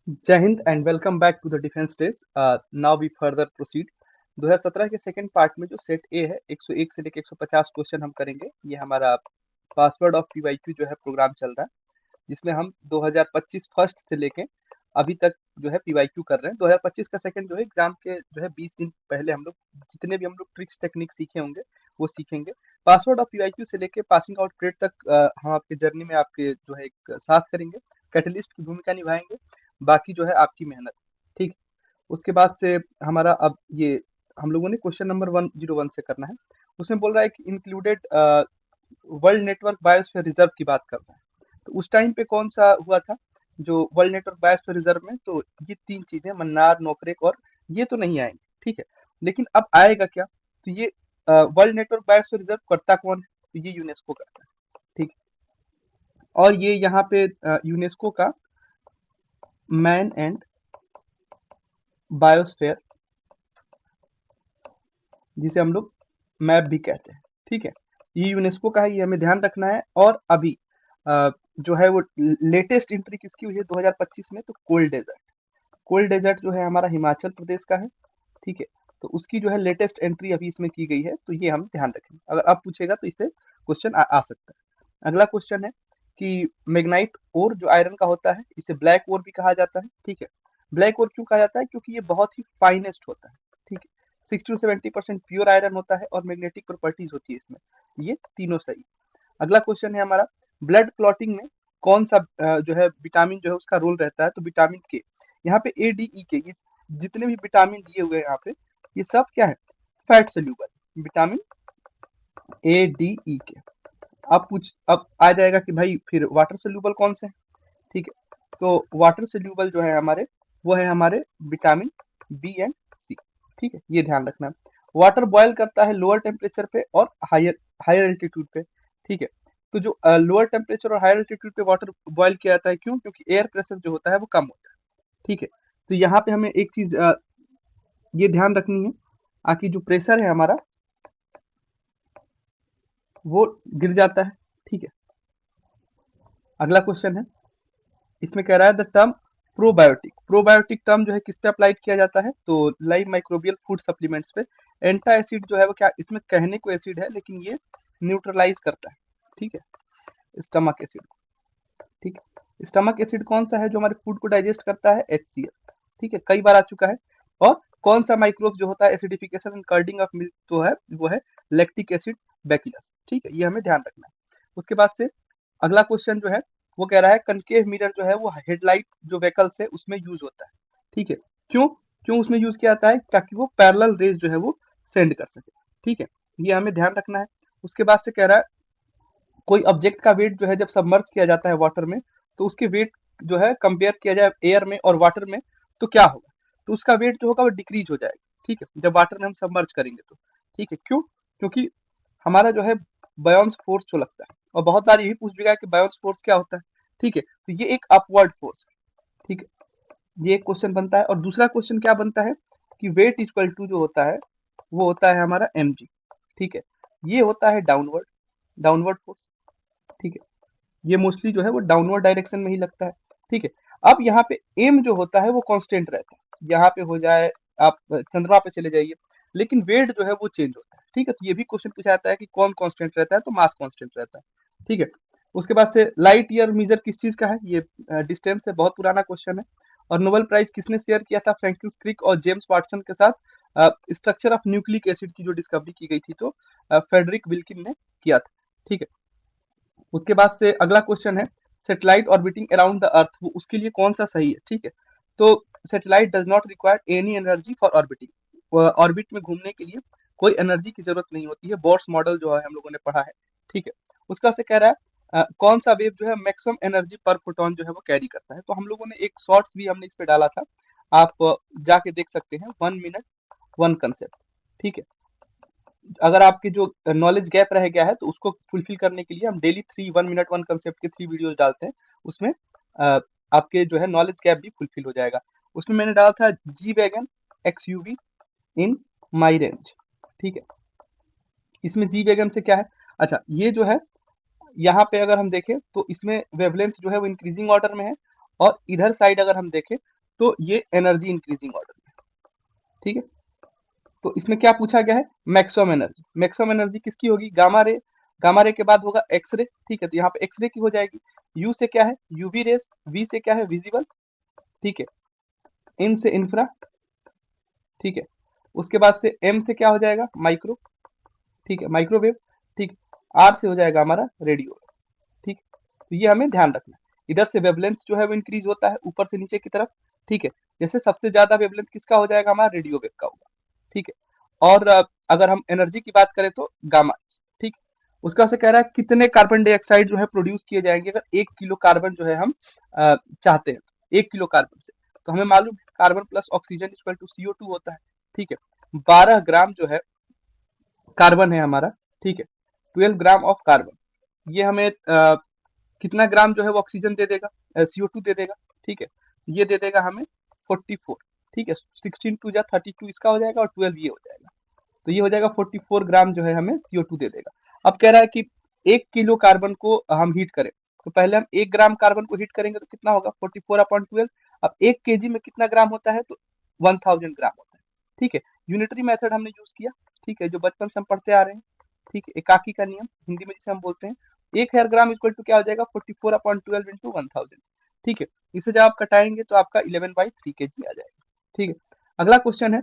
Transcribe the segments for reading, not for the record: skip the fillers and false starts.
जय हिंद and welcome back to the defence days. Now we further proceed. 2017 के second part में जो सेट ए है 101 से लेकर 150 क्वेश्चन हम करेंगे। ये हमारा पासवर्ड ऑफ पीवाईक्यू जो है प्रोग्राम चल रहा है, जिसमें हम 2025 फर्स्ट से लेके अभी तक जो है पीवाईक्यू कर रहे हैं। 2025 का सेकंड जो है एग्जाम के जो है 20 दिन पहले हम लोग जितने भी हम लोग ट्रिक्स टेक्निक सीखे होंगे वो सीखेंगे। पासवर्ड ऑफ पीवाईक्यू से लेके पासिंग आउट ग्रेड तक हम आपके जर्नी में आपके जो है एक साथ करेंगे, कैटलिस्ट की भूमिका निभाएंगे। बाकी जो है आपकी मेहनत, ठीक। उसके बाद से हमारा अब ये हम लोगों ने क्वेश्चन नंबर 101 से करना है। उसमें बोल रहा है कि included world network biosphere reserve की बात कर रहा है। तो उस टाइम पे कौन सा हुआ था जो वर्ल्ड नेटवर्क बायोस्फीयर रिजर्व में? तो ये तीन चीजें मन्नार, नोकरेक और ये तो नहीं आएंगे, ठीक है। लेकिन अब आएगा क्या? तो ये वर्ल्ड नेटवर्क बायोस्फीयर रिजर्व करता कौन है? तो ये यूनेस्को करता है, ठीक। और ये यहाँ पे यूनेस्को का मैन एंड बायोस्फीयर, जिसे हम लोग मैप भी कहते हैं, ठीक है। ये यूनेस्को का है, ये हमें ध्यान रखना है। और अभी जो है वो लेटेस्ट एंट्री किसकी हुई है 2025 में? तो कोल्ड डेजर्ट। कोल्ड डेजर्ट जो है हमारा हिमाचल प्रदेश का है, ठीक है। तो उसकी जो है लेटेस्ट एंट्री अभी इसमें की गई है, तो ये हम ध्यान रखेंगे। अगर अब पूछेगा तो इससे क्वेश्चन आ सकता है। अगला क्वेश्चन है कि मैग्नाइट ओर जो आयरन का होता है, इसे ब्लैक ओर भी कहा जाता है, ठीक है। ब्लैक ओर क्यों कहा जाता है? क्योंकि ये बहुत ही फाइनेस्ट होता है, ठीक है। 60 to 70% प्योर आयरन होता है और मैग्नेटिक प्रॉपर्टीज होती है इसमें। ये तीनों सही। अगला क्वेश्चन है हमारा, ब्लड क्लॉटिंग में कौन सा जो है विटामिन जो है उसका रोल रहता है? तो विटामिन के। यहाँ पे ए डी ई के, ये जितने भी विटामिन दिए हुए हैं यहाँ पे, ये सब क्या है? Fat soluble vitamin A D E के। अब आ जाएगा कि भाई फिर वाटर सोल्यूबल कौन से हैं, ठीक है। तो वाटर सोल्यूबल जो है हमारे, वो है हमारे विटामिन बी एंड सी, ठीक है। ये ध्यान रखना है। वाटर बॉयल करता है लोअर टेम्परेचर पे और हायर हायर एल्टीट्यूड पे, ठीक है। तो जो लोअर टेम्परेचर और हायर एल्टीट्यूड पे वाटर बॉयल किया जाता है, क्यों? क्योंकि एयर प्रेशर जो होता है वो कम होता है, ठीक है। तो यहाँ पे हमें एक चीज ये ध्यान रखनी है, आकि जो प्रेशर है हमारा वो गिर जाता है, ठीक है। अगला क्वेश्चन है, इसमें कह रहा है the term probiotic. Probiotic term जो है किस पे अप्लाइड किया जाता है? तो लाइव माइक्रोबियल फूड सप्लीमेंट्स पे। एंटा एसिड जो है वो क्या, इसमें कहने को एसिड है लेकिन ये न्यूट्रलाइज करता है, ठीक है, स्टमक एसिड को, ठीक है। स्टमक एसिड कौन सा है जो हमारे फूड को डाइजेस्ट करता है? HCl, ठीक है, कई बार आ चुका है। और कौन सा माइक्रोब जो होता है एसिडिफिकेशन एंड कर्डिंग ऑफ मिल्क तो है वो है लैक्टिक एसिड बैक्टीरियस, ठीक है। ये हमें ध्यान रखना है। उसके बाद से अगला क्वेश्चन जो है वो कह रहा है कनकेव मिरर जो है वो हेडलाइट जो व्हीकल्स है उसमें यूज होता है, ठीक है। क्यों क्यों उसमें यूज किया जाता है? ताकि वो पैरेलल रेज जो है वो सेंड कर सके, ठीक है। ये हमें ध्यान रखना है। उसके बाद से कह रहा है कोई ऑब्जेक्ट का वेट जो है जब सबमर्ज किया जाता है वाटर में, तो उसके वेट जो है कंपेयर किया जाए एयर में और वाटर में, तो क्या होगा? तो उसका वेट जो होगा वो डिक्रीज हो जाएगा, ठीक है, जब वाटर में हम सबमर्ज करेंगे तो, ठीक है। क्यों? क्योंकि हमारा जो है बायोन्स फोर्स जो लगता है, और बहुत बार यही पूछ भी गया कि बायोन्स फोर्स क्या होता है, ठीक है। तो ये एक अपवर्ड फोर्स, ठीक है। ये एक क्वेश्चन बनता है। और दूसरा क्वेश्चन क्या बनता है कि वेट इक्वल टू जो होता है वो होता है हमारा mg, ठीक है। ये होता है डाउनवर्ड डाउनवर्ड फोर्स, ठीक है। ये मोस्टली जो है वो डाउनवर्ड डायरेक्शन में ही लगता है, ठीक है। अब यहाँ पे एम जो होता है वो कांस्टेंट रहता है। यहाँ पे हो जाए आप चंद्रमा पे चले जाइए, लेकिन वेट जो है वो चेंज होता है, ठीक है। तो ये भी क्वेश्चन पूछा जाता है कि कौन कांस्टेंट रहता है? तो मास कांस्टेंट रहता है, ठीक है। उसके बाद से लाइट ईयर मीजर किस चीज का है? ये डिस्टेंस है, बहुत पुराना क्वेश्चन है। और नोबेल प्राइज किसने शेयर किया था फ्रैंकलिन क्रिक और जेम्स वाटसन के साथ स्ट्रक्चर ऑफ न्यूक्लिक एसिड की जो डिस्कवरी की गई थी? तो फ्रेडरिक विल्किन ने किया था, ठीक है। उसके बाद से अगला क्वेश्चन है satellite orbiting around the earth, वो उसके लिए कौन सा सही है, ठीक है। तो satellite does not require any energy for orbiting. Orbit में घूमने के लिए कोई एनर्जी की जरूरत नहीं होती है। बोर्स मॉडल जो है हम लोगों ने पढ़ा है, ठीक है। उसका से कह रहा है कौन सा वेव जो है मैक्सिमम एनर्जी पर फोटोन जो है वो कैरी करता है? तो हम लोगों ने एक शॉर्ट्स भी हमने इस पे डाला था, आप जाके देख सकते हैं, 1 मिनट 1 कंसेप्ट, ठीक है। अगर आपके जो नॉलेज गैप रह गया है तो उसको फुलफिल करने के लिए हम डेली 1 मिनट 1 कंसेप्ट के 3 वीडियोस डालते हैं। उसमें अ, आपके जो है नॉलेज गैप भी फुलफिल हो जाएगा। उसमें मैंने डाला था जी वैगन XUV इन माई रेंज, ठीक है। इसमें जी वैगन से क्या है? अच्छा, ये जो है यहाँ पे अगर हम देखें तो इसमें वेवलेंथ जो है वो इंक्रीजिंग ऑर्डर में है। और इधर साइड अगर हम देखें तो ये एनर्जी इंक्रीजिंग ऑर्डर में, ठीक है। तो इसमें क्या पूछा गया है, मैक्सिमम एनर्जी। मैक्सिमम एनर्जी किसकी होगी, गामा रे। गामा रे के बाद होगा एक्स रे, ठीक है। तो यहाँ पे एक्स रे की हो जाएगी। यू से क्या है, यूवी रेस। वी से क्या है, विजिबल, ठीक है। इन से इंफ्रा, ठीक है। उसके बाद से एम से क्या हो जाएगा, माइक्रो, ठीक है, माइक्रोवेव, ठीक। आर से हो जाएगा हमारा रेडियो, ठीक। तो ये हमें ध्यान रखना है। इधर से वेवलेंथ जो है वो इंक्रीज होता है ऊपर से नीचे की तरफ, ठीक है। जैसे सबसे ज्यादा वेवलेंथ किसका हो जाएगा, हमारा रेडियो वेव का होगा, ठीक है। और अगर हम एनर्जी की बात करें तो गामा, ठीक। उसका से कह रहा है कितने कार्बन डाइऑक्साइड जो है प्रोड्यूस किए जाएंगे अगर 1 किलो कार्बन जो है हम चाहते हैं, 1 किलो कार्बन से। तो हमें मालूम है carbon plus oxygen equal to CO2 होता है, ठीक है। 12 ग्राम जो है कार्बन है हमारा, ठीक है। 12 ग्राम ऑफ कार्बन, ये हमें कितना ग्राम जो है वो ऑक्सीजन दे देगा, CO2 दे देगा, ठीक है। ये दे देगा हमें 44, ठीक है। 16 टू जा 32 इसका हो जाएगा और 12 ये हो जाएगा। तो ये हो जाएगा 44 ग्राम जो है हमें CO2 दे देगा। अब कह रहा है कि 1 किलो कार्बन को हम हीट करें, तो पहले हम 1 ग्राम कार्बन को हीट करेंगे तो कितना होगा, 44/12। अब 1 kg में कितना ग्राम होता है, तो 1000 ग्राम होता है, ठीक है। यूनिटरी मेथड हमने यूज किया, ठीक है, जो बचपन से हम पढ़ते आ रहे हैं, ठीक है। एकाकी का नियम हिंदी में जिसे हम बोलते हैं, 1000 ग्राम इक्वल टू क्या हो जाएगा, 44/12 इंटू 1000, ठीक है। इसे जब आप कटाएंगे तो आपका 11/3 kg आ जाएगा, ठीक है। अगला क्वेश्चन है,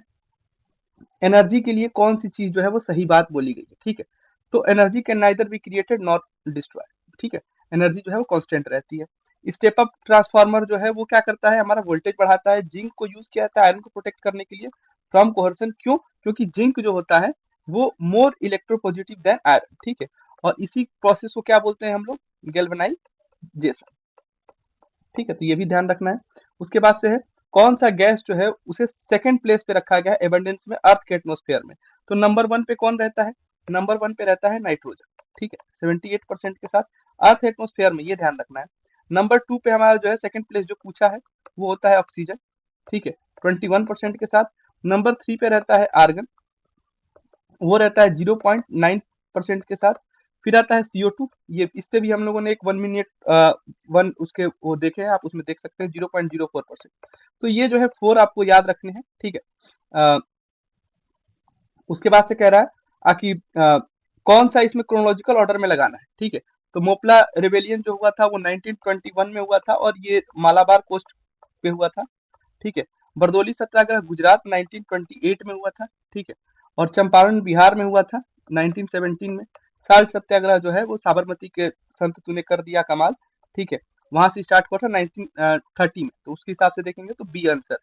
एनर्जी के लिए कौन सी चीज जो है वो सही बात बोली गई है, ठीक है। तो energy can neither be created not destroy, ठीक है। एनर्जी जो है वो कांस्टेंट रहती है। स्टेप अप ट्रांसफार्मर जो है वो क्या करता है, हमारा वोल्टेज बढ़ाता है। जिंक को यूज किया जाता है आयरन को प्रोटेक्ट करने के लिए फ्रॉम कोहर्सन, क्यों, क्योंकि जिंक जो होता है वो मोर इलेक्ट्रोपॉजिटिव देन आयरन, ठीक है। और इसी प्रोसेस को क्या बोलते हैं हम लोग, गैल्वेनाइजेशन, ठीक है। तो ये भी ध्यान रखना है। उसके बाद से है, कौन सा गैस जो है उसे सेकंड प्लेस पे रखा गया है एबंडेंस में अर्थ के एटमॉस्फेयर में। तो नंबर 1 पे कौन रहता है, नंबर 1 पे रहता है नाइट्रोजन, ठीक है, 78% के साथ अर्थ एटमॉस्फेयर में, ये ध्यान रखना है। नंबर 2 पे हमारा जो है सेकंड प्लेस जो पूछा है वो होता है ऑक्सीजन, ठीक है, 21% के साथ। नंबर 3 पे रहता है आर्गन, वो रहता है 0.9% के साथ। फिर आता है CO2, ये इस पे भी हम लोगों ने एक 1 मिनट वन उसके वो देखे हैं, आप उसमें देख सकते हैं 0.04%। तो ये जो है 4 आपको याद रखने हैं, ठीक है। उसके बाद से कह रहा है कि कौन सा इसमें क्रोनोलॉजिकल ऑर्डर में लगाना है, ठीक है। तो मोपला रिवेलियन जो हुआ था वो 1921 में हुआ था और ये मालाबार कोस्ट पे हुआ था, ठीक है। बरदौली सत्याग्रह गुजरात 1928 में हुआ था, ठीक है। और चंपारण बिहार में हुआ था 1917 में। साल्ट सत्याग्रह जो है वो साबरमती के संत तूने कर दिया कमाल, ठीक है, वहां से स्टार्ट हुआ था 1930 में। तो उसके हिसाब से देखेंगे तो बी आंसर।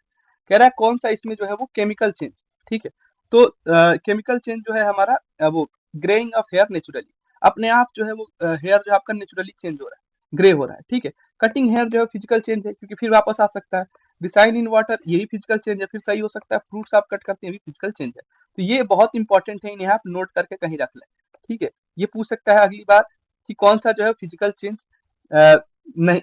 कह रहा है कौन सा इसमें जो है वो केमिकल चेंज, ठीक है। तो केमिकल चेंज जो है हमारा वो ग्रेइंग ऑफ हेयर नेचुरली, अपने आप जो है वो हेयर जो है आपका नेचुरली चेंज हो रहा है, ग्रे हो रहा है, ठीक है। कटिंग हेयर जो है फिजिकल चेंज है क्योंकि फिर वापस आ सकता है। रिसाइन इन वाटर, यही फिजिकल चेंज है, फिर सही हो सकता है। फ्रूट्स आप कट करते हैं, ये भी फिजिकल चेंज है। तो ये बहुत इंपॉर्टेंट है, इन्हें आप नोट करके कहीं रख लें, ठीक है। ये पूछ सकता है अगली बार कि कौन सा जो है फिजिकल चेंज नहीं,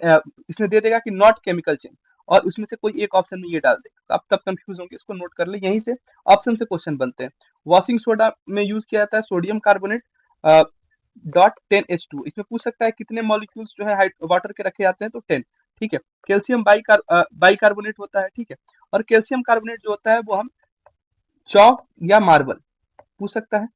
इसमें दे देगा कि नॉट केमिकल चेंज, और उसमें से कोई एक ऑप्शन में ये डाल देगा, तो आप तब कंफ्यूज होंगे, इसको नोट कर ले। यहीं से ऑप्शन से क्वेश्चन बनते हैं। वॉशिंग सोडा में यूज किया जाता है सोडियम कार्बोनेट .10H2, इसमें पूछ सकता है कितने मॉलिक्यूल्स जो है वाटर के रखे जाते हैं, तो 10, ठीक है। कैल्शियम बाइकार्बोनेट होता है, ठीक है। और कैल्शियम कार्बोनेट जो होता है वो हम चौक या मार्बल, पूछ सकता है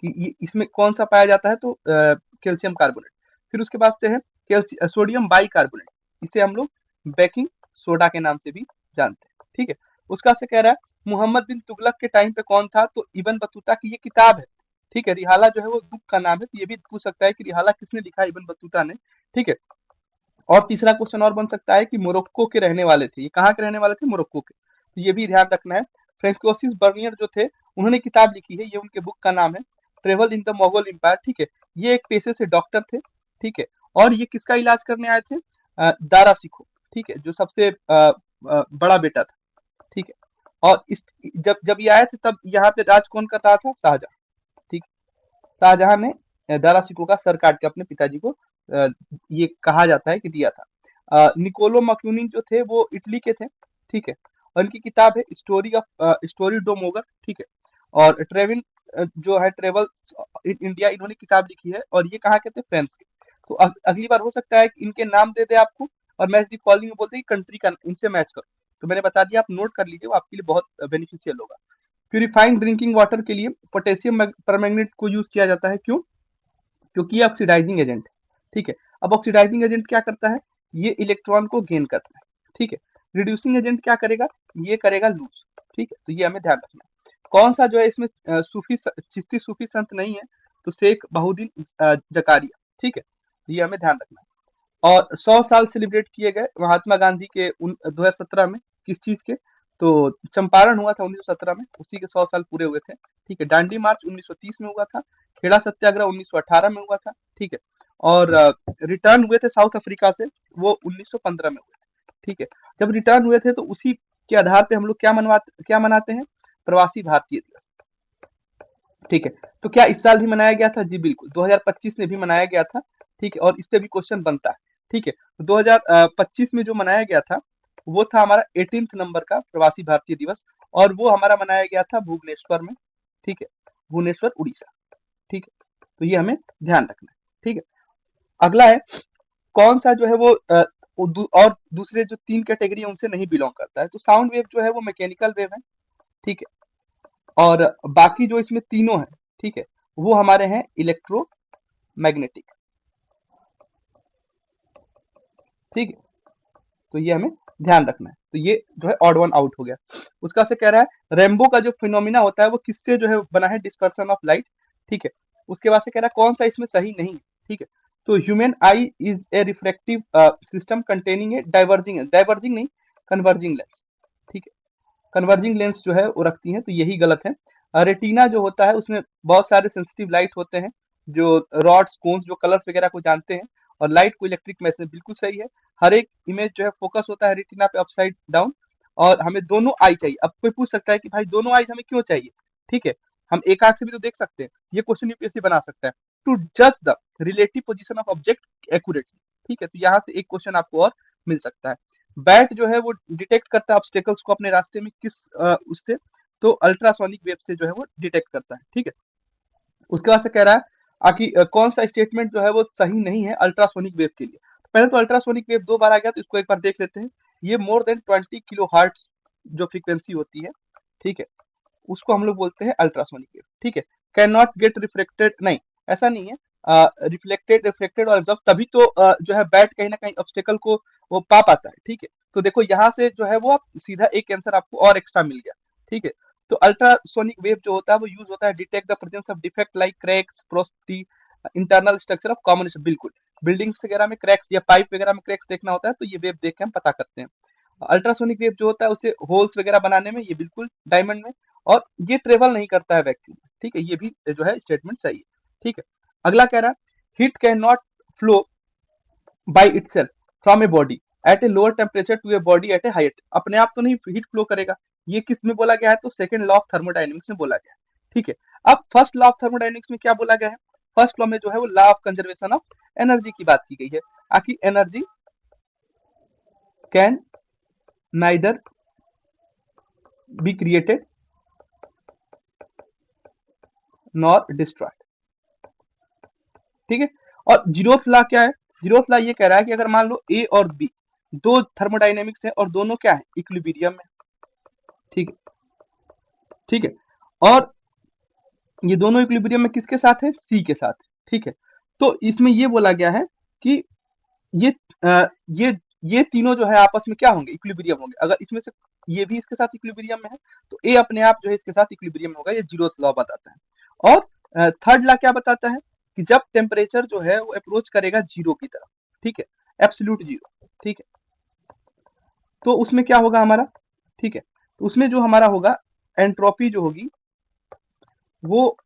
कि ये इसमें कौन सा पाया जाता है, तो कैल्शियम कार्बोनेट। फिर उसके बाद से है सोडियम बाइकार्बोनेट, इसे हम लोग बेकिंग सोडा के नाम से भी जानते हैं, ठीक है। उसका से कह रहा है मोहम्मद बिन तुगलक के टाइम पे कौन था, तो इब्न बतूता की ये किताब है, ठीक है। रिहाला जो है वो दुख का नाम है, तो ये भी पूछ सकता है कि रिहाला किसने लिखा, इब्न बतूता ने, ठीक है। और तीसरा क्वेश्चन और बन सकता है कि मोरक्को के रहने वाले थे, ये कहाँ के रहने वाले थे, मोरक्को के, तो ये भी ध्यान रखना है। फ्रेंकोसिस बर्नियर जो थे उन्होंने किताब लिखी है, ये उनके बुक का नाम है travel in the Mogul empire, ठीक है। ये एक पेशे से डॉक्टर थे, ठीक है। और ये किसका इलाज करने आए थे, दारा सिखो, ठीक है, जो सबसे बड़ा बेटा था, ठीक है। और इस जब जब ये आए थे तब यहाँ पे राज कौन कर रहा था, शाहजहां, ठीक। शाहजहां ने दारा सिको का सर काट के अपने पिताजी को ये कहा जाता है कि दिया था। निकोलो मक्यूनिन जो थे वो इटली के थे, ठीक है। और इनकी किताब है स्टोरी डो मोगर, ठीक है। और ट्रेविन जो है ट्रेवल इन इंडिया, इन्होंने किताब लिखी है और ये कहाँ के थे, फ्रांस के। तो अगली बार हो सकता है कि इनके नाम दे दे आपको और मैच दी फॉलोइंग बोलते हैं कंट्री का, इनसे मैच करो। तो तो मैंने बता दिया, आप नोट कर लीजिए, वो आपके लिए बहुत बेनिफिशियल होगा। प्यूरिफाइंग ड्रिंकिंग वाटर के लिए पोटेशियम परमैंगनेट को यूज किया जाता है, क्यों? क्योंकि ये ऑक्सीडाइजिंग एजेंट है, ठीक है। अब ऑक्सीडाइजिंग एजेंट क्या करता है? ये इलेक्ट्रॉन को गेन करता है, ठीक है। रिड्यूसिंग एजेंट क्या करेगा? ये करेगा लूज, ठीक है। तो ये हमें ध्यान रखना है। कौन सा जो है इसमें चिश्ती सूफी संत नहीं है, तो शेख बहुद्दीन जकारिया, ठीक है। तो ये हमें ध्यान रखना है। और 100 साल सेलिब्रेट किए गए महात्मा गांधी के 2017 में, किस चीज के? तो चंपारण हुआ था 1917 में, उसी के 100 साल पूरे हुए थे, ठीक है। दांडी मार्च 1930 में हुआ था, खेड़ा सत्याग्रह 1918 में हुआ था, ठीक है। और रिटर्न हुए थे साउथ अफ्रीका से, वो 1915 में हुए थे, ठीक है। जब रिटर्न हुए थे तो उसी के आधार पे हम लोग क्या मनाते हैं? प्रवासी भारतीय दिवस, ठीक है। तो क्या इस साल भी मनाया गया था? जी बिल्कुल, 2025 में भी मनाया गया था, ठीक है। और इस पे भी क्वेश्चन बनता है, ठीक है। तो 2025 में जो मनाया गया था वो था हमारा 18th नंबर का प्रवासी भारतीय दिवस, और वो हमारा मनाया गया था भुवनेश्वर में, ठीक है। भुवनेश्वर उड़ीसा, ठीक है। तो ये हमें ध्यान रखना है, ठीक है। अगला है, कौन सा जो है वो और दूसरे जो 3 कैटेगरी है उनसे नहीं बिलोंग करता है? तो साउंड वेव जो है वो मैकेनिकल वेव है, ठीक है। और बाकी जो इसमें तीनों हैं, ठीक है, वो हमारे हैं इलेक्ट्रोमैग्नेटिक, ठीक है। तो ये हमें ध्यान रखना है। तो ये जो है ऑड वन आउट हो गया। उसका से कह रहा है रेनबो का जो फिनोमिना होता है वो किससे जो है बना है? डिस्पर्सन ऑफ लाइट, ठीक है। उसके बाद से कह रहा है कौन सा इसमें सही नहीं है, ठीक है। तो human I is a refractive system containing A diverging नहीं, कन्वर्जिंग लेंस, ठीक है। कन्वर्जिंग लेंस जो है वो रखती है, तो यही गलत है। रेटिना जो होता है उसमें बहुत सारे सेंसिटिव लाइट होते हैं, जो रॉड्स कोन्स जो कलर्स वगैरह को जानते हैं, और लाइट को इलेक्ट्रिक मैसेज, बिल्कुल सही है। हर एक इमेज जो है फोकस होता है रेटिना पे अपसाइड डाउन, और हमें दोनों आई चाहिए। अब कोई पूछ सकता है कि भाई दोनों आईज हमें क्यों चाहिए? ठीक है, हम एक आंख से भी तो देख सकते हैं। ये क्वेश्चन यूपीएससी बना सकता है, टू जज the relative position of object accurately, ठीक है। तो यहाँ से एक क्वेश्चन आपको और मिल सकता है। बैट जो है वो डिटेक्ट करता है ऑब्स्टेकल्स को अपने रास्ते में, किस उससे? तो अल्ट्रासोनिक वेव से जो है वो डिटेक्ट करता है, ठीक है। उसके बाद से कह रहा है आकि कौन सा स्टेटमेंट जो है वो सही नहीं है अल्ट्रासोनिक वेव के लिए? तो पहले तो अल्ट्रासोनिक वेव 2 बार आ गया, तो इसको एक बार देख लेते हैं। ये मोर देन 20 किलो हर्ट्ज जो फ्रीक्वेंसी होती है, ठीक है, उसको हम लोग बोलते हैं अल्ट्रासोनिक वेव, ठीक है। कैन नॉट गेट रिफ्लेक्टेड, नहीं, ऐसा नहीं है। रिफ्लेक्टेड और ऑब्जर्व, तभी तो जो है बैट कहीं ना कहीं ऑब्स्टेकल को वो पा पाता है, ठीक है। तो देखो यहाँ से जो है वो आप सीधा एक आंसर आपको और एक्स्ट्रा मिल गया, ठीक है। तो अल्ट्रासोनिक वेव जो होता है वो यूज होता है detect the presence of defect like cracks, porosity, internal structure of combination, बिल्कुल। बिल्डिंग्स वगैरह में क्रैक्स या पाइप वगैरह में क्रैक्स देखना होता है, तो ये वेव देख के हम पता करते हैं। अल्ट्रासोनिक वेव जो होता है उसे होल्स वगैरह बनाने में, ये बिल्कुल डायमंड में, और ये ट्रेवल नहीं करता है वैक्यूम में, ठीक है। ये भी जो है स्टेटमेंट सही है, ठीक है। अगला कह रहा है heat can not flow by itself from a body at a lower temperature to a body at a height, अपने आप तो नहीं हीट फ्लो करेगा। ये किस में बोला गया है? तो सेकंड लॉ ऑफ थर्मोडायनेमिक्स में बोला गया है, ठीक है। अब फर्स्ट लॉ ऑफ थर्मोडायनेमिक्स में क्या बोला गया है? फर्स्ट लॉ में जो है वो law of conservation of energy की बात की गई है, ताकि energy can neither be created nor destroyed, ठीक है। और जीरोथ लॉ क्या है? जीरोथ लॉ ये कह रहा है कि अगर मान लो ए और बी दो थर्मोडायनेमिक्स है और दोनों क्या है? इक्विलिब्रियम में, ठीक है, ठीक है। और ये दोनों इक्विलिब्रियम में किसके साथ है? सी के साथ, ठीक है। तो इसमें ये बोला गया है कि ये अ, ये ये तीनों जो है आपस में क्या होंगे? इक्विलिब्रियम होंगे। अगर इसमें से ये भी इसके साथ इक्विलिब्रियम में है, तो ए अपने आप जो है इसके साथ इक्विलिब्रियम में होगा। ये जीरोथ लॉ बताता है। और थर्ड लॉ क्या बताता है? कि जब टेम्परेचर जो है वो अप्रोच करेगा जीरो की तरफ, ठीक है, एब्सोल्यूट जीरो, ठीक है, तो उसमें क्या होगा हमारा? ठीक है, तो उसमें जो हमारा होगा एंट्रोपी जो होगी वो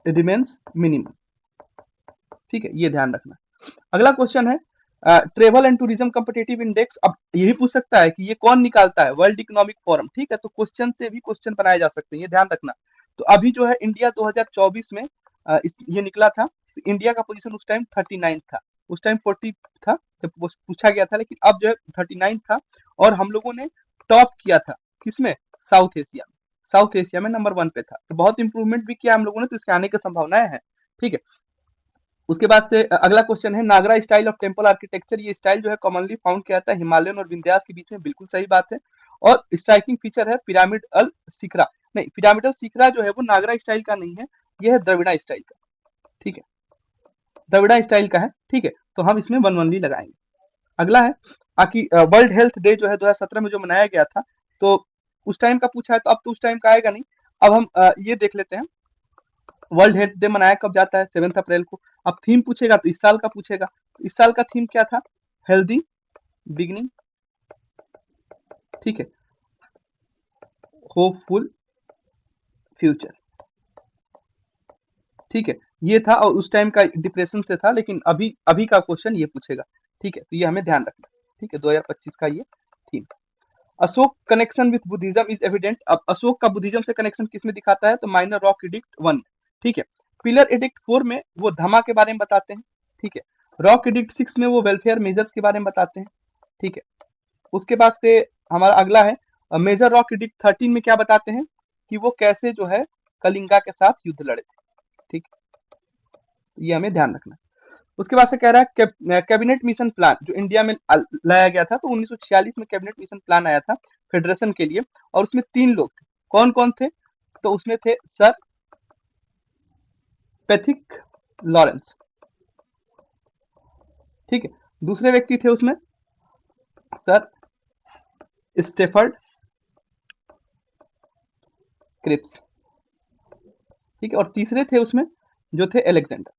रिमेन्स मिनिमम, ठीक है, ये ध्यान रखना। अगला क्वेश्चन है travel and tourism competitive index. अब यही पूछ सकता है कि ये कौन निकालता है? वर्ल्ड इकोनॉमिक फोरम, ठीक है। तो क्वेश्चन से भी क्वेश्चन बनाए जा सकते हैं, ये ध्यान रखना। तो अभी जो है इंडिया 2024 में ये निकला था, तो इंडिया का पोजीशन उस टाइम 39 था, उस टाइम 40 था जब पूछा गया था, लेकिन अब जो है 39 था। और हम लोगों ने टॉप किया था किसमें? साउथ एशिया में, साउथ एशिया में नंबर 1 पे था। तो बहुत इंप्रूवमेंट भी किया हम लोगों ने, तो इसके आने की संभावनाएं हैं, ठीक है। उसके बाद से अगला क्वेश्चन है नागरा स्टाइल ऑफ टेम्पल आर्किटेक्चर। ये स्टाइल जो है कॉमनली फाउंड किया जाता है हिमालयन और विंध्यास के बीच में, बिल्कुल सही बात है। और स्ट्राइकिंग फीचर है पिरामिडल शिखरा। नहीं, पिरामिडल शिखरा जो है वो नागरा स्टाइल का नहीं है, ये है द्रविड़ा स्टाइल का। ठीक है, द्रविड़ा स्टाइल का है। ठीक है, तो हम इसमें 1 1 लगाएंगे। अगला है बाकी वर्ल्ड हेल्थ डे जो है 2017 में जो मनाया गया था, तो उस टाइम का पूछा है, तो अब तो उस टाइम का आएगा नहीं। अब हम ये देख लेते हैं वर्ल्ड हेल्थ डे मनाया कब जाता है, 7 अप्रैल को। अब थीम पूछेगा तो इस साल का पूछेगा, तो इस साल का थीम क्या था, हेल्दी बिगनिंग। ठीक है, होपफुल फ्यूचर। ठीक है, ये था और उस टाइम का डिप्रेशन से था, लेकिन अभी अभी का क्वेश्चन ये पूछेगा। ठीक है, तो ये हमें ध्यान रखना। ठीक है, 2025 का ये theme. Ashok connection with Buddhism is evident. अब अशोक का बुद्धिज्म से कनेक्शन किसमें दिखाता है, तो माइनर रॉक एडिक्ट 1। ठीक है, पिलर एडिक्ट 4 में वो धमा के बारे में बताते हैं। ठीक है, रॉक एडिक्ट 6 में वो वेलफेयर मेजर्स के बारे में बताते हैं। ठीक है, उसके बाद से हमारा अगला है मेजर रॉक एडिक्ट 13 में क्या बताते हैं कि वो कैसे जो है कलिंगा के साथ युद्ध लड़े थे। ठीक, ये हमें ध्यान रखना है। उसके बाद से कह रहा है कैबिनेट मिशन प्लान जो इंडिया में लाया गया था, तो 1946 में कैबिनेट मिशन प्लान आया था फेडरेशन के लिए, और उसमें 3 लोग थे। कौन कौन थे, तो उसमें थे सर पैथिक लॉरेंस। ठीक है, दूसरे व्यक्ति थे उसमें सर स्टेफर्ड क्रिप्स। ठीक है, और तीसरे थे उसमें जो थे एलेक्जेंडर।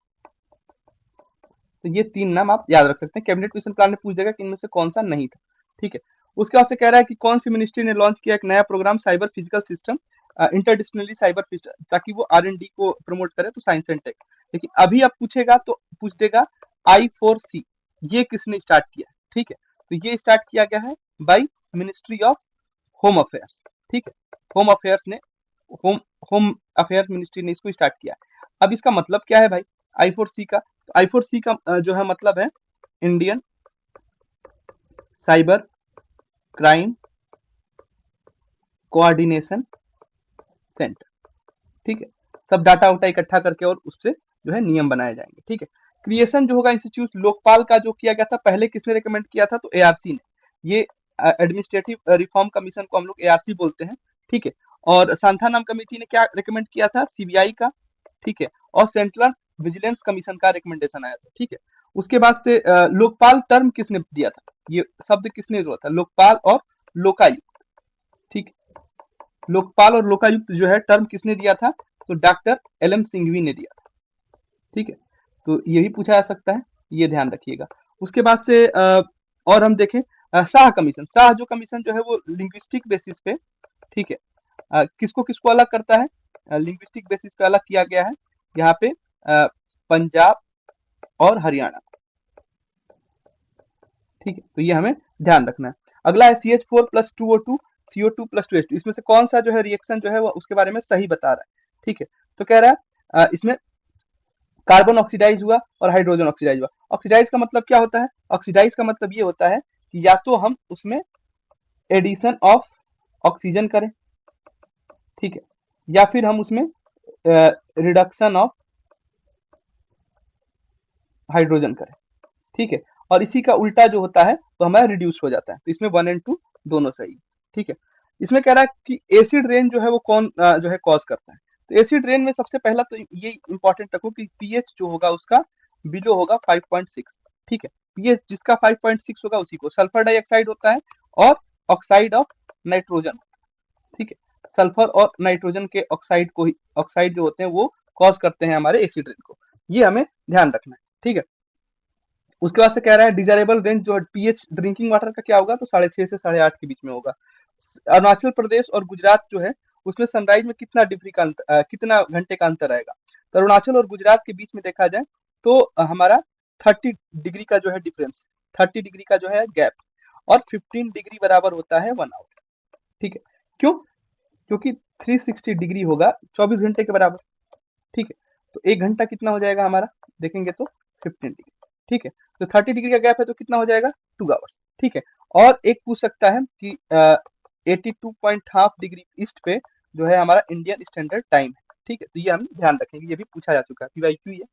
तो ये 3 नाम आप याद रख सकते हैं। कैबिनेट मिशन प्लान में पूछ देगा कि इनमें से कौन सा नहीं था। ठीक है, उसके बाद से कह रहा है कि कौन सी मिनिस्ट्री ने लॉन्च किया एक नया program cyber physical system interdisciplinary cyber system, ताकि वो R&D को प्रमोट करे, तो साइंस एंड टेक। लेकिन अभी अब पूछेगा तो पूछ देगा I4C, ये किसने स्टार्ट किया। ठीक है, तो ये स्टार्ट किया गया है by ministry of home affairs. ठीक है, होम अफेयर्स ने होम होम अफेयर्स मिनिस्ट्री ने इसको स्टार्ट किया। अब इसका मतलब क्या है भाई I4C का, तो I4C का जो है मतलब है Indian cyber crime coordination centre. ठीक है, सब डाटा उटा इकट्ठा करके और उससे जो है नियम बनाए जाएंगे। ठीक है, क्रिएशन जो होगा इंस्टीट्यूट लोकपाल का जो किया गया था, पहले किसने रिकमेंड किया था, तो ARC ने। ये एडमिनिस्ट्रेटिव रिफॉर्म कमीशन को हम लोग ARC बोलते हैं। ठीक है, और सांथानाम कमेटी ने क्या रिकमेंड किया था, CBI का। ठीक है, और सेंट्रल विजिलेंस कमीशन का रिकमेंडेशन आया था। ठीक है, उसके बाद से लोकपाल टर्म किसने दिया था, ये शब्द किसने जोड़ा था, लोकपाल और लोकायुक्त। ठीक, लोकपाल और लोकायुक्त जो है टर्म किसने दिया था, तो डॉक्टर LM सिंघवी ने दिया था। ठीक है, तो ये भी पूछा जा सकता है, ये ध्यान रखिएगा। उसके बाद से और हम देखें शाह कमीशन। शाह जो कमीशन जो है वो लिंग्विस्टिक बेसिस पे, ठीक है, किसको किसको अलग करता है, लिंग्विस्टिक बेसिस पे अलग किया गया है यहाँ पे पंजाब और हरियाणा। ठीक है, तो ये हमें ध्यान रखना है। अगला है CH4 + 2O2 CO2 + 2H2। इसमें से कौन सा जो है रिएक्शन जो है वो उसके बारे में सही बता रहा है। ठीक है, तो कह रहा है इसमें कार्बन ऑक्सीडाइज हुआ और हाइड्रोजन ऑक्सीडाइज हुआ। ऑक्सीडाइज का मतलब क्या होता है, ऑक्सीडाइज का मतलब ये होता है कि या तो हम उसमें एडिशन ऑफ ऑक्सीजन करें, ठीक है, या फिर हम उसमें रिडक्शन ऑफ हाइड्रोजन करें। ठीक है, और इसी का उल्टा जो होता है तो हमारा रिड्यूस हो जाता है। तो इसमें 1 और 2 दोनों सही। ठीक है, इसमें कह रहा है कि एसिड रेन जो है वो कौन जो है कॉज करता है। तो एसिड रेन में सबसे पहला तो ये इंपॉर्टेंट रखो कि पीएच जो होगा उसका बिलो होगा 5.6। ठीक है, पीएच जिसका 5.6 होगा उसी को सल्फर डाइऑक्साइड होता है और ऑक्साइड ऑफ नाइट्रोजन। ठीक है, सल्फर और नाइट्रोजन के ऑक्साइड को ही ऑक्साइड जो होते हैं वो कॉज करते हैं हमारे एसिड रेन को, ये हमें ध्यान रखना है। ठीक है, उसके बाद से कह रहा है डिजायरेबल रेंज जो पीएच ड्रिंकिंग वाटर का क्या होगा, तो 6.5 से 8.5 के बीच में होगा। अरुणाचल प्रदेश और गुजरात जो है उसमें सनराइज में कितना डिग्री का कितना घंटे का अंतर आएगा, तो अरुणाचल और गुजरात के बीच में देखा जाए तो हमारा 30 डिग्री का जो है डिफरेंस, 30 डिग्री का जो है गैप, और 15 डिग्री बराबर होता है 1 आवर। ठीक है, क्यों, क्योंकि 360 डिग्री होगा 24 घंटे के बराबर। ठीक है, तो 1 घंटा कितना हो जाएगा हमारा, देखेंगे तो 15 डिग्री। ठीक है, तो 30 डिग्री का गैप है तो कितना हो जाएगा 2 आवर्स। ठीक है, और एक पूछ सकता है कि 82.5 डिग्री ईस्ट पे जो है हमारा इंडियन स्टैंडर्ड टाइम है। ठीक है, तो ये हम ध्यान रखेंगे, ये भी पूछा जा चुका है, PYQ है।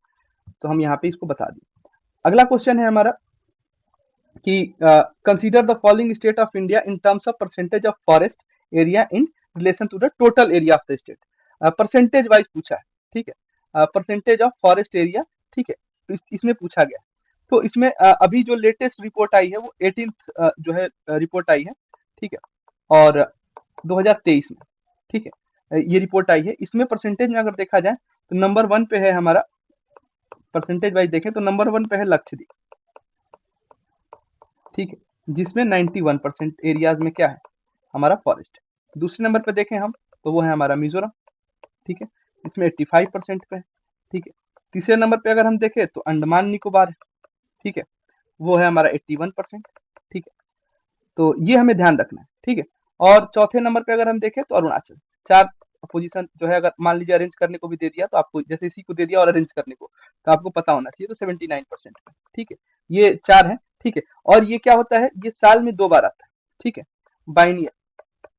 तो हम यहाँ पे इसको बता दिए। अगला क्वेश्चन है हमारा कि consider the following state of India in terms of percentage of forest area in relation to the total area of the state. Percentage wise पूछा है, ठीक है, परसेंटेज ऑफ फॉरेस्ट एरिया, ठीक है, तो इसमें पूछा गया। तो इसमें अभी जो लेटेस्ट रिपोर्ट आई है वो 18th जो है रिपोर्ट आई है, ठीक है, और 2023 में, ठीक है, ये रिपोर्ट आई है। इसमें परसेंटेज में अगर देखा जाए तो नंबर 1 पे है हमारा, परसेंटेज वाइज देखें तो नंबर 1 पे है लक्षद्वीप, ठीक है, जिसमें 91% एरियाज में क्या है हमारा फॉरेस्ट। दूसरे नंबर पे देखें हम तो वो है हमारा मिजोरम, ठीक है, इसमें 85% पे है, ठीक है। तीसरे नंबर पे अगर हम देखें तो अंडमान निकोबार है, ठीक है, वो है हमारा 81%, ठीक है, तो ये हमें ध्यान रखना है, ठीक है। और चौथे नंबर पे अगर हम देखें तो अरुणाचल, 4 पोजीशन जो है, अगर मान लीजिए अरेंज करने को भी दे दिया तो आपको, जैसे इसी को दे दिया और अरेंज करने को, तो आपको पता होना चाहिए, तो 79% पे, ठीक है, ये 4 है, ठीक है। और ये क्या होता है, ये साल में 2 बार आता है, ठीक है, बाइनियर,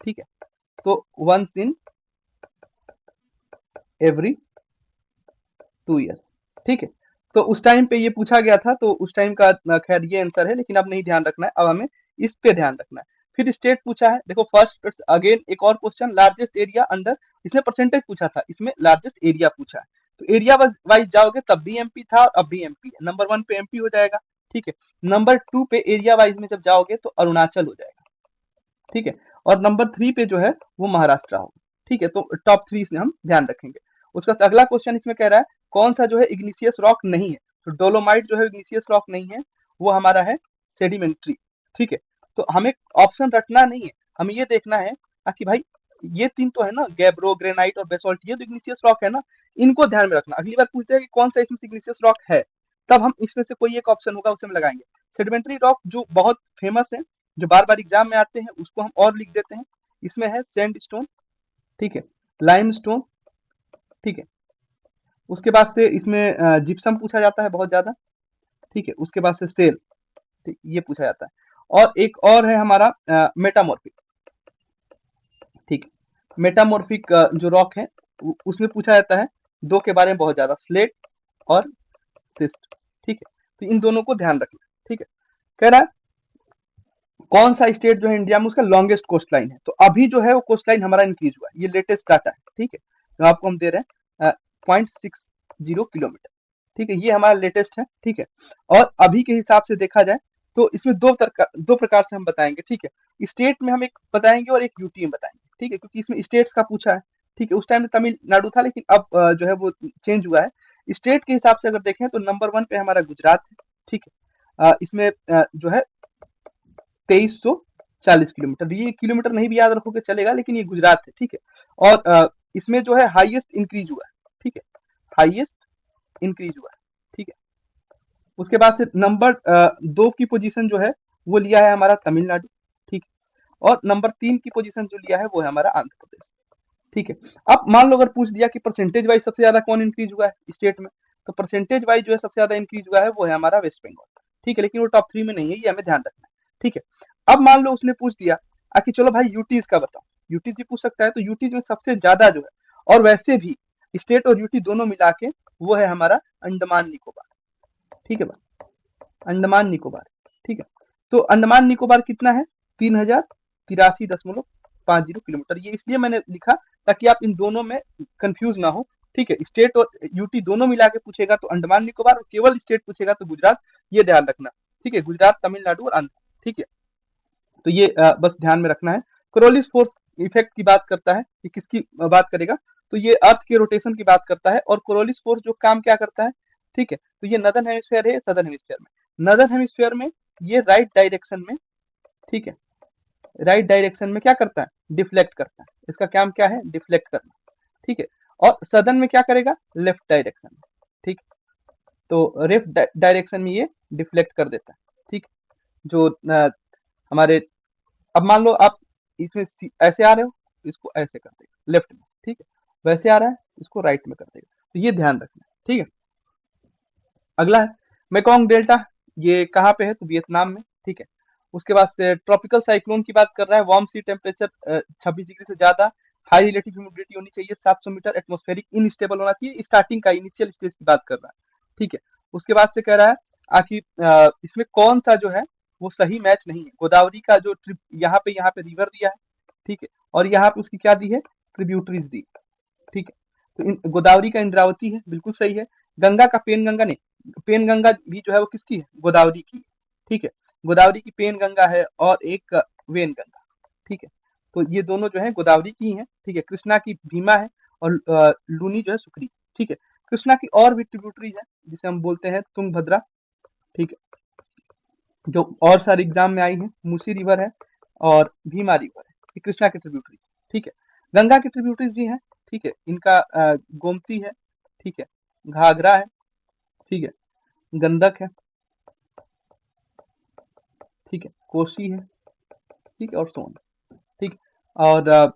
ठीक है, तो वंस इन एवरी 2 ईयर्स, ठीक है। तो उस टाइम पे ये पूछा गया था, तो उस टाइम का खैर ये आंसर है, लेकिन अब नहीं ध्यान रखना है, अब हमें इस पे ध्यान रखना है। फिर स्टेट पूछा है, देखो फर्स्ट अगेन एक और क्वेश्चन, लार्जेस्ट एरिया अंडर, इसमें परसेंटेज पूछा था, इसमें लार्जेस्ट एरिया पूछा है। तो एरिया वाइज जाओगे तब भी एमपी था और अब भी एमपी है, नंबर 1 पे एमपी हो जाएगा, ठीक है। नंबर 2 पे एरिया वाइज में जब जाओगे तो अरुणाचल हो जाएगा, ठीक है, और नंबर 3 पे जो है वो महाराष्ट्र होगा, ठीक है। तो टॉप 3 इसमें हम ध्यान रखेंगे। उसका अगला क्वेश्चन इसमें कह रहा है कौन सा जो है इग्निशियस रॉक नहीं है, तो डोलोमाइट जो है इग्निशियस रॉक नहीं है, वो हमारा है सेडिमेंट्री, ठीक है। तो हमें ऑप्शन रटना नहीं है, हमें ये देखना है कि भाई ये 3 तो है ना, गैब्रो, ग्रेनाइट और बेसोल्ट, ये तो इग्निशियस रॉक है ना, इनको ध्यान में रखना। अगली बार पूछते हैं कि कौन सा इसमें इग्निशियस रॉक है, तब हम इसमें से कोई एक ऑप्शन होगा उसे हम लगाएंगे। सेडिमेंट्री रॉक जो बहुत फेमस है, जो बार बार एग्जाम में आते हैं, उसको हम और लिख देते हैं। इसमें है सैंड स्टोन, ठीक है, लाइम स्टोन, ठीक है, उसके बाद से इसमें जिप्सम पूछा जाता है बहुत ज्यादा, ठीक है, उसके बाद से सेल, ठीक, ये पूछा जाता है। और एक और है हमारा मेटामॉर्फिक, ठीक है, मेटामॉर्फिक जो रॉक है उसमें पूछा जाता है 2 के बारे में बहुत ज्यादा, स्लेट और सिस्ट, ठीक है। तो इन दोनों को ध्यान रखना, ठीक है। कह रहा है कौन सा स्टेट जो है इंडिया में उसका लॉन्गेस्ट कोस्ट लाइन है, तो अभी जो है वो कोस्ट लाइन हमारा इंक्रीज हुआ है, ये लेटेस्ट डाटा है, ठीक है, तो आपको हम दे रहे हैं 0.60 किलोमीटर, ठीक है, ये हमारा लेटेस्ट है, ठीक है। और अभी के हिसाब से देखा जाए तो इसमें दो प्रकार से हम बताएंगे, ठीक है, स्टेट में हम एक बताएंगे और एक यूटी में बताएंगे, ठीक है, क्योंकि इसमें स्टेट्स का पूछा है, ठीक है। उस टाइम में तमिलनाडु था, लेकिन अब जो है वो चेंज हुआ है। स्टेट के हिसाब से अगर देखें तो नंबर 1 पे हमारा गुजरात है, ठीक है, इसमें जो है 2340 किलोमीटर, ये किलोमीटर नहीं भी याद रखोगे चलेगा, लेकिन ये गुजरात है, ठीक है। और इसमें जो है हाईएस्ट इंक्रीज हुआ है, ठीक है, हाईएस्ट इंक्रीज हुआ है, ठीक है। उसके बाद से नंबर 2 की पोजीशन जो है वो लिया है हमारा तमिलनाडु, ठीक है, और नंबर 3 की पोजीशन जो लिया है वो है हमारा आंध्र प्रदेश, ठीक है। अब मान लो अगर पूछ दिया कि परसेंटेज वाइज सबसे ज्यादा कौन इंक्रीज हुआ है स्टेट में, तो परसेंटेज वाइज जो है सबसे ज्यादा इंक्रीज हुआ है वो है हमारा वेस्ट बंगाल, ठीक है, लेकिन वो टॉप 3 में नहीं है, ये हमें ध्यान रखना है, ठीक है। अब मान लो उसने पूछ दिया कि चलो भाई यूटीज का बताओ, यूटीज भी पूछ सकता है, तो यूटीज में सबसे ज्यादा जो है, और वैसे भी स्टेट और यूटी दोनों मिला के वो है हमारा अंडमान निकोबार, ठीक है भाई, अंडमान निकोबार, ठीक है। तो अंडमान निकोबार कितना है, 3083.50 किलोमीटर, ये इसलिए मैंने लिखा ताकि आप इन दोनों में कंफ्यूज ना हो, ठीक है। स्टेट और यूटी दोनों मिला के पूछेगा तो अंडमान निकोबार, और केवल स्टेट पूछेगा तो गुजरात, ये ध्यान रखना, ठीक है, गुजरात, तमिलनाडु और आंध्र, ठीक है। तो ये बस ध्यान में रखना है। कोरोलिस फोर्स इफेक्ट की बात करता है, ये किसकी बात करेगा, तो ये अर्थ के रोटेशन की बात करता है। और कोरोलिस फोर्स जो काम क्या करता है, ठीक है, तो ये नदर्न हेमिस्फीयर है, सदर्न हेमिस्फीयर में, नदर्न हेमिस्फीयर में ये राइट डायरेक्शन में, ठीक है, राइट डायरेक्शन में क्या करता है, डिफ्लेक्ट करता है, इसका काम क्या है, डिफ्लेक्ट करना, ठीक है। और सदर्न में क्या करेगा, लेफ्ट डायरेक्शन में, ठीक, तो लेफ्ट डायरेक्शन में ये डिफ्लेक्ट कर देता है, ठीक। जो हमारे, अब मान लो आप इसमें ऐसे आ रहे हो, इसको ऐसे कर देगा लेफ्ट में, ठीक है, वैसे आ रहा है इसको राइट में कर देगा, तो ये ध्यान रखना, ठीक है। अगला है मेकोंग डेल्टा, ये कहाँ पे है, तो वियतनाम में, ठीक है। उसके बाद से ट्रॉपिकल साइक्लोन की बात कर रहा है, वार्म सी टेम्परेचर 26 डिग्री से ज्यादा, हाई रिलेटिव ह्यूमिडिटी होनी चाहिए 700 मीटर, एटमॉस्फेरिक इनस्टेबल होना चाहिए, स्टार्टिंग का इनिशियल स्टेज की बात कर रहा है, ठीक है। उसके बाद से कह रहा है कि इसमें कौन सा जो है वो सही मैच नहीं है। गोदावरी का जो यहाँ पे रिवर दिया है, ठीक है, और यहाँ पे उसकी क्या दी है, ट्रिब्यूटरीज दी, ठीक है। तो गोदावरी का इंद्रावती है, बिल्कुल सही है। गंगा का पेन गंगा नहीं, पेन गंगा भी जो है वो किसकी है, गोदावरी की है, ठीक है। गोदावरी की पेन गंगा है और एक वेन गंगा, ठीक है। तो ये दोनों जो है गोदावरी की ही है, ठीक है। कृष्णा की भीमा है और लूनी जो है सुक्री, ठीक है। कृष्णा की और भी ट्रिब्यूटरीज है जिसे हम बोलते हैं तुंगभद्रा, ठीक है, जो और सारे एग्जाम में आई है। मूसी रिवर है और भीमा रिवर है, ये कृष्णा की ट्रिब्यूटरीज, ठीक है। गंगा की ट्रिब्यूटरीज भी हैं, ठीक है। इनका गोमती है, ठीक है, घाघरा है, ठीक है, गंडक है, ठीक है, कोसी है, ठीक है, और सोन, ठीक। और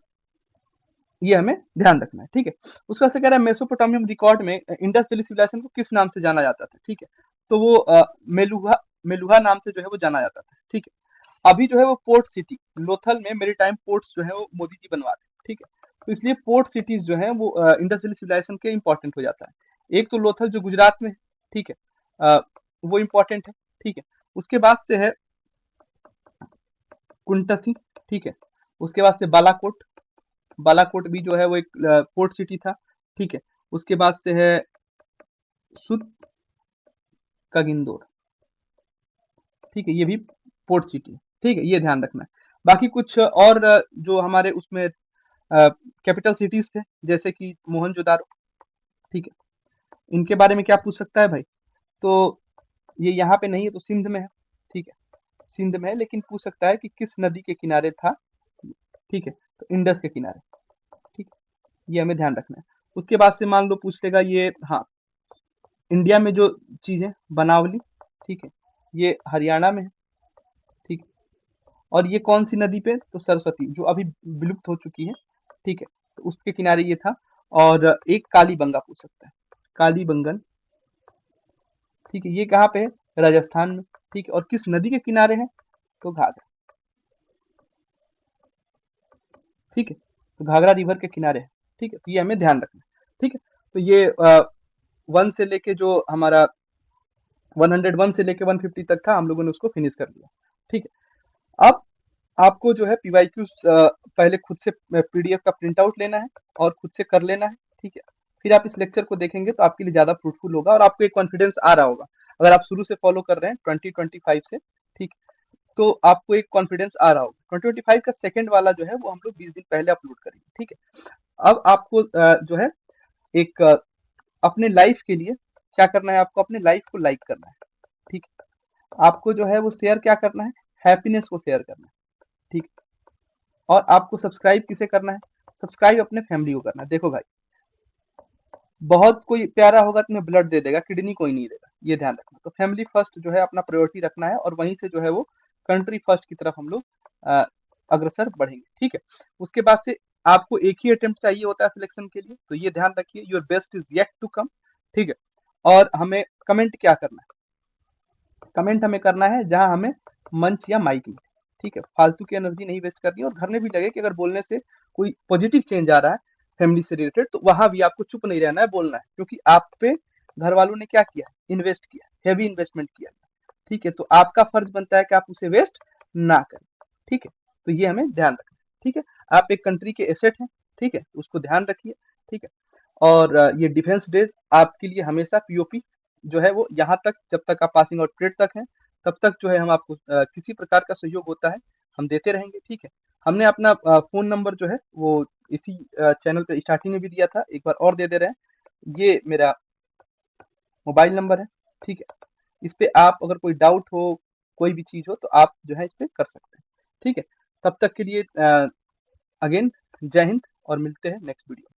ये हमें ध्यान रखना है, ठीक है। उसका से कह रहा है मेसोपोटामियम रिकॉर्ड में इंडस वैली सिविलाइजेशन को किस नाम से जाना जाता था, ठीक है। तो वो मेलुहा मेलुहा नाम से जो है वो जाना जाता था, ठीक है। अभी जो है वो पोर्ट सिटी लोथल में मेरी टाइम पोर्ट्स जो है वो मोदी जी बनवा रहे हैं, ठीक है। तो इसलिए पोर्ट सिटीज जो है वो इंडस वैली सिविलाइजेशन के इंपॉर्टेंट हो जाता है। एक तो लोथल जो गुजरात में है, ठीक है, वो इंपॉर्टेंट है, ठीक है। उसके बाद से है कुंटसी, ठीक है। उसके बाद से बालाकोट, बालाकोट भी जो है वो एक पोर्ट सिटी था, ठीक है। उसके बाद से है सुत कागिंदोर, ठीक है, ये भी पोर्ट सिटी है, ठीक है, ये ध्यान रखना है। बाकी कुछ और जो हमारे उसमें कैपिटल सिटीज थे जैसे कि मोहनजोदारो, ठीक है, इनके बारे में क्या पूछ सकता है भाई, तो ये यहाँ पे नहीं है तो सिंध में है, ठीक है, सिंध में है, लेकिन पूछ सकता है कि किस नदी के किनारे था, ठीक है, तो इंडस के किनारे, ठीक है, ये हमें ध्यान रखना है। उसके बाद से मान लो पूछ लेगा ये, हाँ, इंडिया में जो चीजें बनावली, ठीक है, ये हरियाणा में है, ठीक है, और ये कौन सी नदी पे, तो सरस्वती जो अभी विलुप्त हो चुकी है, ठीक है, तो उसके किनारे ये था। और एक कालीबंगा पूछ सकता है, कालीबंगन, ठीक है, ये कहाँ पे है, राजस्थान में, ठीक है, और किस नदी के किनारे है, तो घाघरा, ठीक है, तो घाघरा रिवर के किनारे है, ठीक है, तो ये हमें ध्यान रखना है, ठीक है। तो ये 1 से लेके जो हमारा 101 से लेके 150 तक था, हम लोगों ने उसको फिनिश कर लिया, ठीक है। अब आपको जो है पीवाईक्यू पहले खुद से पीडीएफ का प्रिंट आउट लेना है और खुद से कर लेना है, ठीक है। फिर आप इस लेक्चर को देखेंगे तो आपके लिए ज्यादा फ्रूटफुल होगा और आपको एक कॉन्फिडेंस आ रहा होगा। अगर आप शुरू से फॉलो कर रहे हैं 2025 से, ठीक, तो आपको एक कॉन्फिडेंस आ रहा होगा। 2025 का सेकंड वाला जो है वो हम लोग 20 दिन पहले अपलोड करेंगे, ठीक है। अब आपको जो है एक अपने लाइफ के लिए क्या करना है, आपको अपने लाइफ को लाइक करना है, ठीक है। आपको जो है वो शेयर क्या करना है, हैप्पीनेस को शेयर करना है, ठीक। और आपको सब्सक्राइब किसे करना है, सब्सक्राइब अपने फैमिली को करना है। देखो भाई, बहुत कोई प्यारा होगा तुम्हें ब्लड दे देगा, किडनी कोई नहीं देगा, ये ध्यान रखना। तो फैमिली फर्स्ट जो है अपना प्रायोरिटी रखना है और वहीं से जो है वो कंट्री फर्स्ट की तरफ हम लोग अग्रसर बढ़ेंगे, ठीक है। उसके बाद से आपको एक ही अटेम्प्ट चाहिए होता है सिलेक्शन के लिए, तो ये ध्यान रखिए, your best is yet to come, ठीक है। और हमें कमेंट क्या करना है, कमेंट हमें करना है जहां हमें मंच या माइक मिले, ठीक है। फालतू की एनर्जी नहीं वेस्ट करनी है और घर में भी लगे कि अगर बोलने से कोई पॉजिटिव चेंज आ रहा है फैमिली से रिलेटेड, तो वहां भी आपको चुप नहीं रहना है, बोलना है, क्योंकि आप पे घर वालों ने क्या किया, इन्वेस्ट किया, हैवी इन्वेस्टमेंट किया, ठीक है। तो आपका फर्ज बनता है कि आप उसे वेस्ट ना करें, ठीक है। तो ये हमें ध्यान रखना है, ठीक है। आप एक कंट्री के एसेट हैं, ठीक है, उसको ध्यान रखिए, ठीक है। और ये डिफेंस डेज आपके लिए हमेशा पीओपी जो है वो यहाँ तक, जब तक आप पासिंग आउट ग्रेड तक हैं तब तक जो है हम आपको किसी प्रकार का सहयोग होता है हम देते रहेंगे, ठीक है। हमने अपना फोन नंबर जो है वो इसी चैनल पे स्टार्टिंग में भी दिया था, एक बार और दे दे रहे हैं, ये मेरा मोबाइल नंबर है, ठीक है। इस पे आप अगर कोई डाउट हो, कोई भी चीज हो, तो आप जो है इस पे कर सकते हैं, ठीक है। तब तक के लिए अगेन जय हिंद और मिलते हैं नेक्स्ट वीडियो।